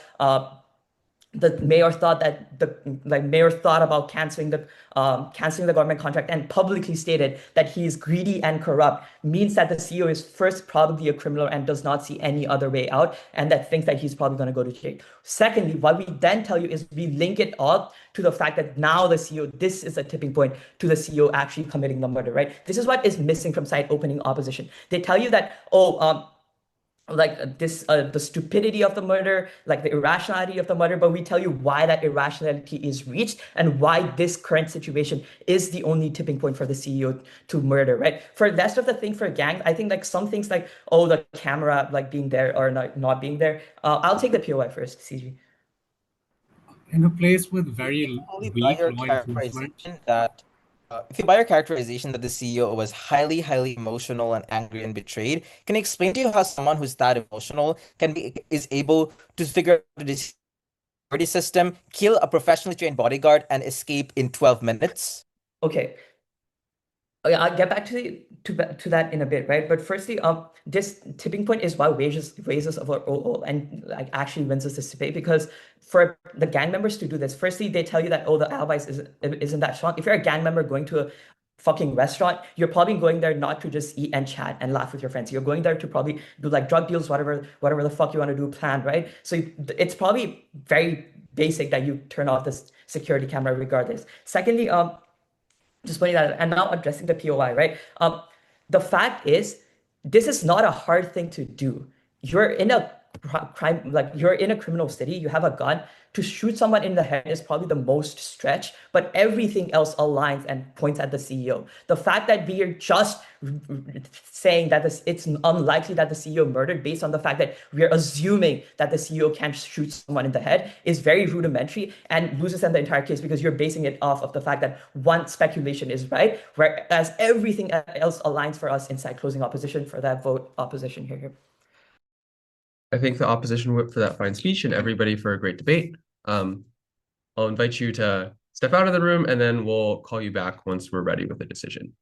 S7: the mayor thought that mayor thought about canceling the government contract and publicly stated that he is greedy and corrupt, means that the CEO is first probably a criminal and does not see any other way out, and that thinks that he's probably going to go to jail. Secondly, what we then tell you is we link it all to the fact that now the CEO, this is a tipping point to the CEO actually committing the murder, right? This is what is missing from side opening opposition. They tell you that, the stupidity of the murder, like the irrationality of the murder, but we tell you why that irrationality is reached and why this current situation is the only tipping point for the CEO to murder, right? For the rest of the thing for gang, I think like some things like, oh, the camera like being there or not being there. I'll take the POI first, CG.
S2: In a place with very
S5: Only by
S2: weak
S5: your
S2: law enforcement.
S5: characterization that if you buy your characterization that the CEO was highly, highly emotional and angry and betrayed, can you explain to you how someone who's that emotional is able to figure out the security system, kill a professionally trained bodyguard, and escape in 12 minutes?
S7: Okay. Yeah, I'll get back to that in a bit, right? But firstly, this tipping point is why raises of our and like actually wins us this debate, because for the gang members to do this, firstly they tell you that, oh, the alibis isn't that strong. If you're a gang member going to a fucking restaurant, you're probably going there not to just eat and chat and laugh with your friends. You're going there to probably do like drug deals, whatever the fuck you want to do planned, right? So it's probably very basic that you turn off this security camera regardless. Secondly, just pointing that out, and now addressing the POI, right? The fact is, this is not a hard thing to do. You're in a crime, like you're in a criminal city, you have a gun. To shoot someone in the head is probably the most stretch, but everything else aligns and points at the CEO. The fact that we are just saying that it's unlikely that the CEO murdered based on the fact that we're assuming that the CEO can shoot someone in the head is very rudimentary and loses them the entire case, because you're basing it off of the fact that one speculation is right, whereas everything else aligns for us inside closing opposition. For that vote opposition here.
S1: I thank the opposition whip for that fine speech and everybody for a great debate. I'll invite you to step out of the room and then we'll call you back once we're ready with a decision.